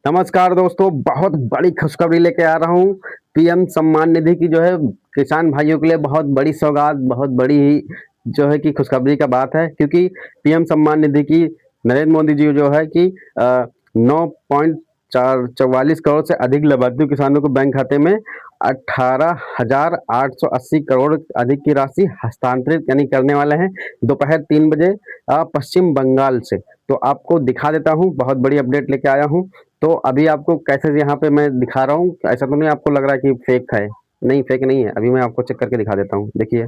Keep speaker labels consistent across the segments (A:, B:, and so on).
A: नमस्कार दोस्तों, बहुत बड़ी खुशखबरी लेके आ रहा हूँ। पीएम सम्मान निधि की जो है किसान भाइयों के लिए बहुत बड़ी सौगात, बहुत बड़ी ही जो है कि खुशखबरी का बात है, क्योंकि पीएम सम्मान निधि की नरेंद्र मोदी जी जो है कि 9.44 करोड़ से अधिक लाभार्थी किसानों को बैंक खाते में 18,880 करोड़ अधिक की राशि हस्तांतरित यानी करने वाले हैं दोपहर 3 बजे पश्चिम बंगाल से। तो आपको दिखा देता हूँ, बहुत बड़ी अपडेट लेके आया हूँ। तो अभी आपको कैसे यहाँ पे मैं दिखा रहा हूँ, ऐसा तो नहीं आपको लग रहा है कि फेक है? नहीं, फेक नहीं है। अभी मैं आपको चेक करके दिखा देता हूँ। देखिए,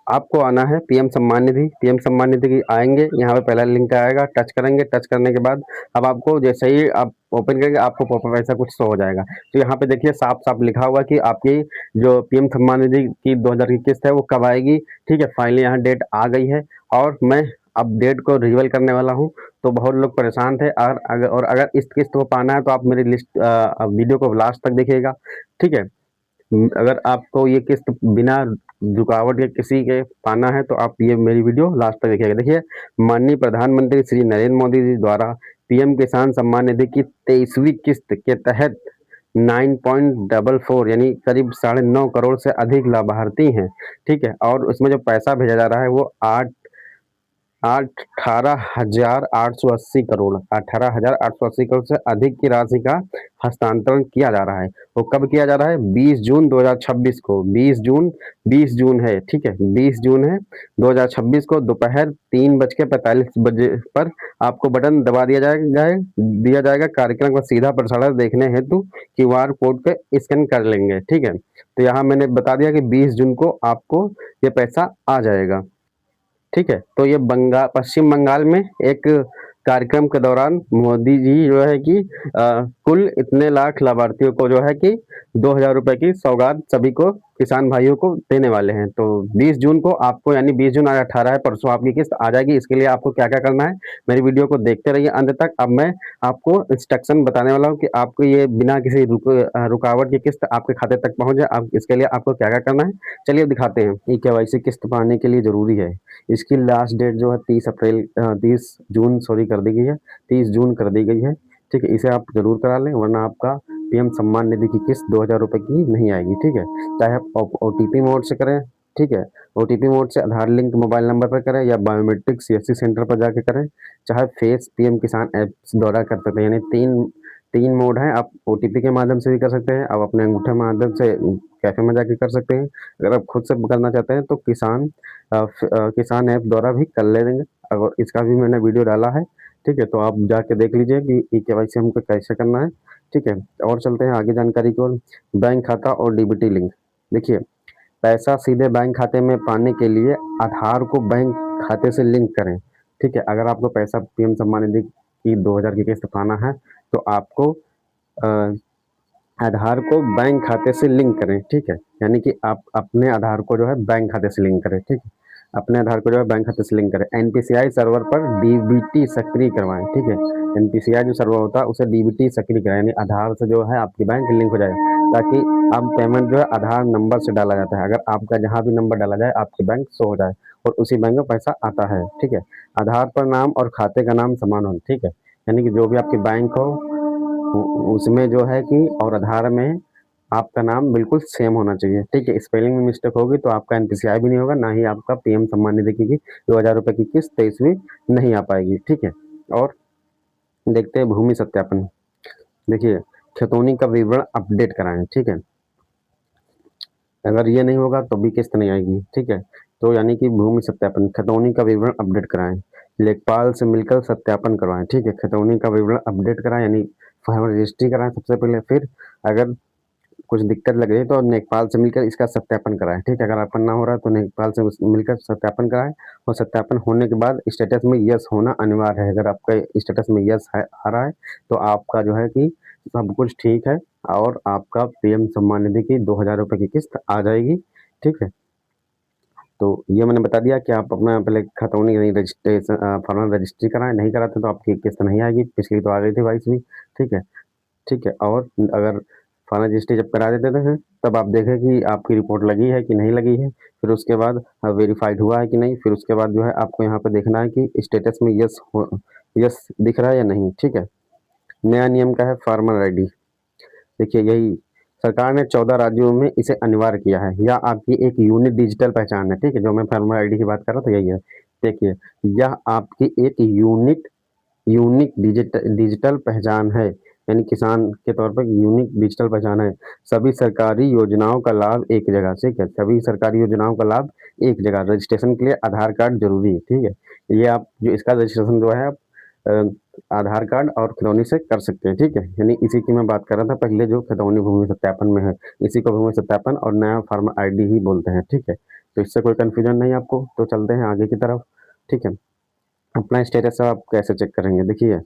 A: आपको आना है पीएम सम्मान निधि। पीएम सम्मान निधि की आएँगे, यहाँ पे पहला लिंक आएगा, टच करेंगे। टच करने के बाद अब आपको जैसे ही आप ओपन करेंगे, आपको पॉपअप ऐसा कुछ शो हो जाएगा। तो यहाँ पे देखिए साफ-साफ लिखा हुआ है कि आपकी जो पीएम सम्मान निधि की 2000 की किस्त है, वो कब आएगी। ठीक है, फाइनली यहाँ डेट आ गई है और मैं अब डेट को रिवील करने वाला हूँ। तो बहुत लोग परेशान थे और अगर इस किस्त को पाना है तो आप मेरी वीडियो को लास्ट तक देखिएगा। ठीक है? अगर आपको ये किस्त बिना रुकावट के किसी के पाना है तो आप ये मेरी वीडियो लास्ट तक देखिएगा। देखिए, माननीय प्रधानमंत्री श्री नरेंद्र मोदी जी द्वारा पीएम किसान सम्मान निधि की 23वीं किस्त के तहत 9.44 यानी करीब 9.5 करोड़ से अधिक लाभार्थी हैं। ठीक है, और उसमें जो पैसा भेजा जा रहा है वो 18,880 करोड़ से अधिक की राशि का हस्तांतरण किया जा रहा है। वो कब किया जा रहा है? 20 जून 2026 को। 20 जून है, ठीक है, 20 जून है 2026 को दोपहर 3:45 पर आपको बटन दबा दिया जाएगा। कार्यक्रम का सीधा प्रसारण देखने हेतु क्यूआर कोड पे स्कैन कर लेंगे। ठीक है, तो यहाँ मैंने बता दिया कि 20 जून को आपको ये पैसा आ जाएगा। ठीक है, तो ये पश्चिम बंगाल में एक कार्यक्रम के दौरान मोदी जी जो है कि कुल इतने लाख लाभार्थियों को जो है कि 2000 रुपए की सौगात सभी को किसान भाइयों को देने वाले हैं। तो 20 जून को आपको यानी 20 जून आज 18 है, परसों आपकी किस्त आ जाएगी। इसके लिए आपको क्या-क्या करना है, मेरी वीडियो को देखते रहिए अंत तक। अब मैं आपको इंस्ट्रक्शन बताने वाला हूँ कि आपको ये बिना किसी रुकावट की किस्त आपके खाते तक पहुँच जाए। अब इसके लिए आपको क्या-क्या करना है, चलिए दिखाते हैं। ई-केवाईसी किस्त पाने के लिए ज़रूरी है। इसकी लास्ट डेट जो है 30 जून सॉरी कर दी गई है, 30 जून कर दी गई है। ठीक है, इसे आप ज़रूर करा लें, वरना आपका पीएम सम्मान निधि की किस्त 2000 रुपए की नहीं आएगी। ठीक है, चाहे आप ओटीपी मोड से करें, ठीक है, ओटीपी मोड से आधार लिंक मोबाइल नंबर पर करें या बायोमेट्रिक सीएससी सेंटर पर जाके करें, चाहे फेस पीएम किसान ऐप्स द्वारा कर सकते हैं। यानी तीन मोड हैं। आप ओटीपी के माध्यम से भी कर सकते हैं, आप अपने अंगूठे माध्यम से कैफे में जाके कर सकते हैं। अगर आप खुद से करना चाहते हैं तो किसान ऐप द्वारा भी कर ले देंगे। और इसका भी मैंने वीडियो डाला है। ठीक है, तो आप जाके देख लीजिए कि ई-केवाईसी हमको कैसे करना है। ठीक है, और चलते हैं आगे जानकारी की ओर। बैंक खाता और डीबीटी लिंक। देखिए, पैसा सीधे बैंक खाते में पाने के लिए आधार को बैंक खाते से लिंक करें। ठीक है, अगर आपको पैसा पीएम सम्मान निधि की 2000 की किस्त पाना है तो आपको अ, आधार को बैंक खाते से लिंक करें। ठीक है, यानी कि आप अपने आधार को जो है बैंक खाते से लिंक करें। ठीक है, अपने आधार को जो है बैंक खाते से लिंक करें। एनपीसीआई सर्वर पर डीबीटी सक्रिय करवाएं। ठीक है, एनपीसीआई जो सर्वर होता है उसे डीबीटी सक्रिय कराएं, यानी आधार से जो है आपकी बैंक लिंक हो जाए, ताकि अब पेमेंट जो है आधार नंबर से डाला जाता है। अगर आपका जहाँ भी नंबर डाला जाए आपकी बैंक शो हो जाए और उसी बैंक में पैसा आता है। ठीक है, आधार पर नाम और खाते का नाम समान हो। ठीक है, यानी कि जो भी आपकी बैंक हो उसमें जो है कि और आधार में आपका नाम बिल्कुल सेम होना चाहिए। ठीक है, स्पेलिंग में मिस्टेक होगी तो आपका एनपीसीआई भी नहीं होगा, ना ही आपका पीएम सम्मान निधि की 2000 रुपए की किस्त 23वीं नहीं आ पाएगी। ठीक है, और देखते हैं भूमि सत्यापन। देखिए, खतौनी का विवरण अपडेट कराएं। ठीक है, अगर ये नहीं होगा तो भी किस्त नहीं आएगी। ठीक है, तो यानी कि भूमि सत्यापन, खतौनी का विवरण अपडेट कराएं, लेखपाल से मिलकर सत्यापन करवाएं। ठीक है, खतौनी का विवरण अपडेट कराएं यानी फार्मर रजिस्ट्री कराएं सबसे पहले। फिर अगर कुछ दिक्कत लग रही है तो लेखपाल से मिलकर इसका सत्यापन कराएं। ठीक है, अगर आपका ना हो रहा है तो लेखपाल से मिलकर सत्यापन कराएं और सत्यापन होने के बाद स्टेटस में यस होना अनिवार्य है। अगर आपका स्टेटस में यस है आ रहा है तो आपका जो है कि सब कुछ ठीक है और आपका पीएम सम्मान निधि की 2000 रुपए की किस्त आ जाएगी। ठीक है, तो ये मैंने बता दिया कि आप अपना पहले खतौनी यानी रजिस्ट्रेशन फॉर्मल रजिस्ट्री कराएं। नहीं कराते तो आपकी किस्त नहीं आएगी। पिछली तो आ गई थी 22वीं। ठीक है, ठीक है, और अगर फाइनल रजिस्ट्री जब करा देते हैं तब आप देखें कि आपकी रिपोर्ट लगी है कि नहीं लगी है। फिर उसके बाद वेरीफाइड हुआ है कि नहीं। फिर उसके बाद जो है आपको यहाँ पे देखना है कि स्टेटस में यस दिख रहा है या नहीं। ठीक है, नया नियम क्या है, फार्मर आईडी। देखिए यही सरकार ने 14 राज्यों में इसे अनिवार्य किया है। यह आपकी एक यूनिक डिजिटल पहचान है, ठीक है, जो मैं फार्मर आईडी की बात कर रहा था यही है। देखिए यह आपकी एक यूनिक यूनिक डिजिटल पहचान है, यानी किसान के तौर पर यूनिक डिजिटल पहचान है। सभी सरकारी योजनाओं का लाभ एक जगह, ठीक है, सभी सरकारी योजनाओं का लाभ एक जगह। रजिस्ट्रेशन के लिए आधार कार्ड जरूरी है, ठीक है। ये आप जो इसका रजिस्ट्रेशन जो है आप आधार कार्ड और खिलौनी से कर सकते हैं, ठीक है। यानी इसी की मैं बात कर रहा था पहले, जो खिलौनी भूमि सत्यापन में है, इसी को भूमि सत्यापन और नया फार्मर आईडी ही बोलते हैं, ठीक है। तो इससे कोई कंफ्यूजन नहीं आपको, तो चलते हैं आगे की तरफ, ठीक है। अपना स्टेटस आप कैसे चेक करेंगे, देखिए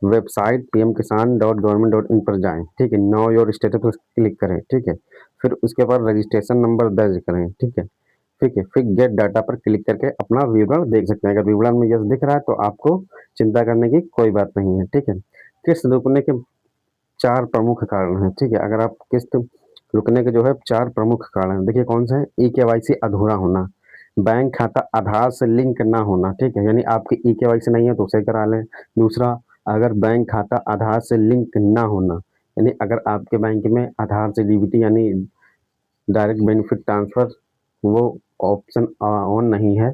A: वेबसाइट pmkisan.government.in पर जाएं, ठीक है, नो योर स्टेटस पर क्लिक करें, ठीक है। फिर उसके बाद रजिस्ट्रेशन नंबर दर्ज करें, ठीक है। ठीक है, फिर गेट डाटा पर क्लिक करके अपना विवरण देख सकते हैं। अगर विवरण में यस दिख रहा है तो आपको चिंता करने की कोई बात नहीं है, ठीक है। किस्त रुकने के 4 प्रमुख कारण हैं, ठीक है। अगर आप किस्त रुकने के जो है 4 प्रमुख कारण हैं, देखिए कौन सा है। ई-केवाईसी अधूरा होना, बैंक खाता आधार से लिंक ना होना, ठीक है, यानी आपकी ई-केवाईसी नहीं है तो उसे करा लें। दूसरा, अगर बैंक खाता आधार से लिंक ना होना, यानी अगर आपके बैंक में आधार से डीबीटी यानी डायरेक्ट बेनिफिट ट्रांसफर वो ऑप्शन ऑन नहीं है,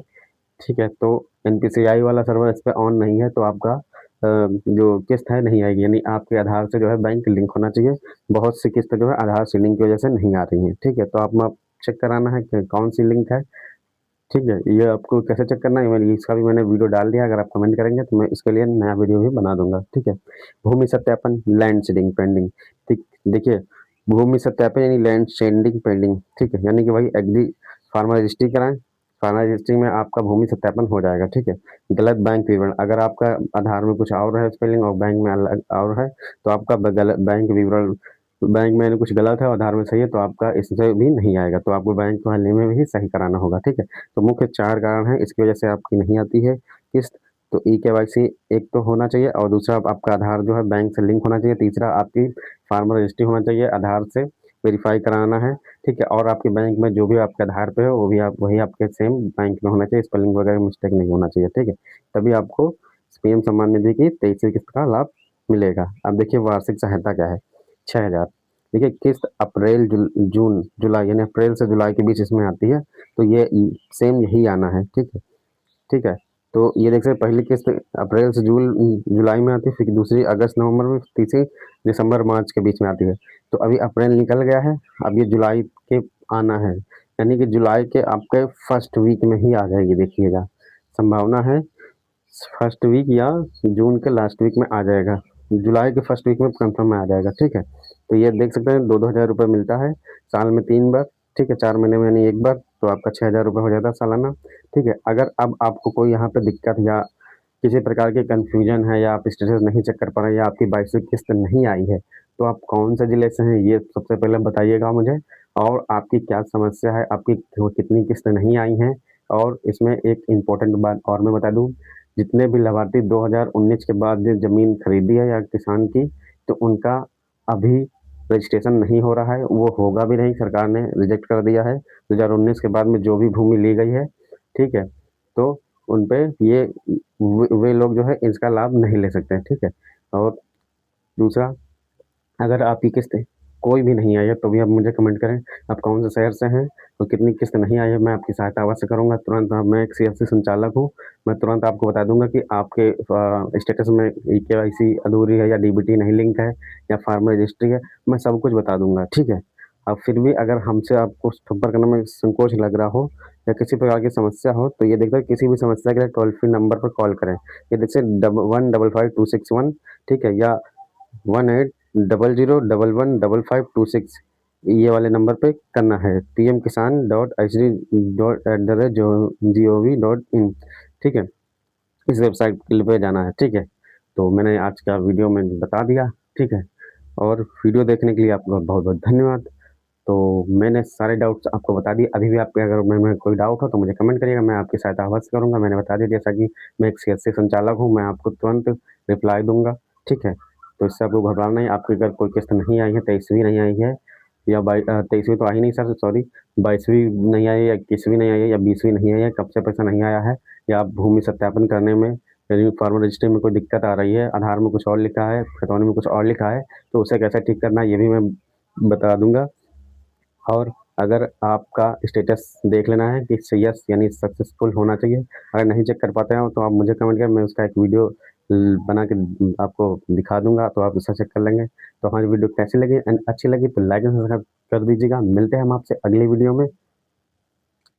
A: ठीक है, तो एनपीसीआई वाला सर्वर इस पे ऑन नहीं है, तो आपका जो किस्त है नहीं आएगी, यानी आपके आधार से जो है बैंक लिंक होना चाहिए। बहुत सी किस्त जो है आधार से लिंक की वजह से नहीं आ रही है, ठीक है। तो आप चेक कराना है कि कौन सी लिंक है, ठीक है। ये आपको कैसे चेक करना है, मैंने इसका भी मैंने वीडियो डाल दिया, अगर आप कमेंट करेंगे तो मैं इसके लिए नया वीडियो भी बना दूंगा, ठीक है। भूमि सत्यापन, लैंड सीडिंग पेंडिंग, ठीक। देखिए भूमि सत्यापन यानी लैंड सीडिंग पेंडिंग, ठीक है, यानी कि भाई एग्री फार्मर रजिस्ट्री कराएं, फार्मर रजिस्ट्री में आपका भूमि सत्यापन हो जाएगा, ठीक है। गलत बैंक विवरण, अगर आपका आधार में कुछ और है स्पेलिंग और बैंक में अलग और है, तो आपका गलत बैंक विवरण, बैंक में कुछ गलत है आधार में सही है, तो आपका इससे भी नहीं आएगा, तो आपको बैंक वाले में भी सही कराना होगा, ठीक है। तो मुख्य 4 कारण हैं इसकी वजह से आपकी नहीं आती है किस्त। तो ई-केवाईसी एक तो होना चाहिए, और दूसरा आपका आधार जो है बैंक से लिंक होना चाहिए, तीसरा आपकी फार्मर रजिस्ट्री होना चाहिए, आधार से वेरीफाई कराना है, ठीक है। और आपके बैंक में जो भी आपके आधार पे हो वो भी आप वही आपके सेम बैंक में होना चाहिए, स्पेलिंग वगैरह मिस्टेक नहीं होना चाहिए, ठीक है। तभी आपको पीएम सम्मान निधि की 23वीं किस्त का लाभ मिलेगा। अब देखिए वार्षिक सहायता क्या है, 6,000। देखिए किस्त अप्रैल जून जुलाई, यानी अप्रैल से जुलाई के बीच इसमें आती है, तो ये सेम यही आना है, ठीक है, ठीक है। तो ये देख सकते पहली किस्त अप्रैल से जुलाई में आती है, फिर दूसरी अगस्त नवंबर में, तीसरी दिसंबर मार्च के बीच में आती है। तो अभी अप्रैल निकल गया है, अब ये जुलाई के आना है, यानी कि जुलाई के आपके फर्स्ट वीक में ही आ जाएगी, देखिएगा संभावना है फर्स्ट वीक या जून के लास्ट वीक में आ जाएगा, जुलाई के फर्स्ट वीक में कंफर्म में आ जाएगा, ठीक है। तो ये देख सकते हैं 2-2 हज़ार रुपये मिलता है साल में 3 बार, ठीक है, 4 महीने में यानी 1 बार, तो आपका 6,000 रुपये हो जाता है सालाना, ठीक है। अगर अब आपको कोई यहाँ पे दिक्कत या किसी प्रकार की कन्फ्यूजन है, या आप स्टेटस नहीं चेक कर पा रहे हैं, या आपकी 22वीं किस्त नहीं आई है, तो आप कौन से ज़िले से हैं ये सबसे पहले बताइएगा मुझे, और आपकी क्या समस्या है, आपकी कितनी किस्त नहीं आई हैं। और इसमें एक इम्पोर्टेंट बात और मैं बता दूँ, जितने भी लाभार्थी 2019 के बाद जो ज़मीन खरीदी है या किसान की, तो उनका अभी रजिस्ट्रेशन नहीं हो रहा है, वो होगा भी नहीं, सरकार ने रिजेक्ट कर दिया है। 2019 के बाद में जो भी भूमि ली गई है, ठीक है, तो उन पे ये वे लोग जो है इसका लाभ नहीं ले सकते हैं, ठीक है। और दूसरा, अगर आपकी किस्त कोई भी नहीं आई है तो भी आप मुझे कमेंट करें, आप कौन से शहर से हैं और कितनी किस्त नहीं आई है, मैं आपकी सहायता अवश्य करूँगा तुरंत। मैं एक सीएससी संचालक हूँ, मैं तुरंत आपको बता दूंगा कि आपके स्टेटस में ई-केवाईसी अधूरी है, या डीबीटी नहीं लिंक है, या फार्मर रजिस्ट्री है, मैं सब कुछ बता दूंगा, ठीक है। अब फिर भी अगर हमसे आपको संपर्क करने में संकोच लग रहा हो, या किसी प्रकार की समस्या हो, तो ये देखिए किसी भी समस्या के लिए टोल फ्री नंबर पर कॉल करें। ये देखिए 1555261, ठीक है, या 1800115526, ये वाले नंबर पे करना है। pmkisan.hd.gov.in, ठीक है, इस वेबसाइट पे जाना है, ठीक है। तो मैंने आज का वीडियो में बता दिया, ठीक है, और वीडियो देखने के लिए आपका बहुत बहुत धन्यवाद। तो मैंने सारे डाउट्स आपको बता दिए, अभी भी आपके अगर में कोई डाउट हो तो मुझे कमेंट करिएगा, मैं आपकी सहायता अवश्य करूँगा। मैंने बता दिया जैसा कि मैं एक सीएससी संचालक हूँ, मैं आपको तुरंत रिप्लाई दूंगा, ठीक है। तो इससे आपको घबराना नहीं, आपकी अगर कोई किस्त नहीं आई है, 23वीं नहीं आई है, या 23वीं तो आई नहीं सर, सॉरी, 22वीं नहीं आई है, या 21वीं नहीं आई है, या 20वीं नहीं आई है, कब से पैसा नहीं आया है, या आप भूमि सत्यापन करने में यदि फार्मर रजिस्ट्री में कोई दिक्कत आ रही है, आधार में कुछ और लिखा है, खतौनी में कुछ और लिखा है, तो उसे कैसे ठीक करना है ये भी मैं बता दूँगा। और अगर आपका स्टेटस देख लेना है कि यस यानी सक्सेसफुल होना चाहिए। अगर नहीं चेक कर पाते हो तो आप मुझे कमेंट करें, मैं उसका एक वीडियो बना के आपको दिखा दूँगा, तो आप उससे चेक कर लेंगे। तो हमारी वीडियो कैसी लगी एंड अच्छी लगी तो लाइक एंड सब्सक्राइब कर दीजिएगा। मिलते हैं हम आपसे अगली वीडियो में।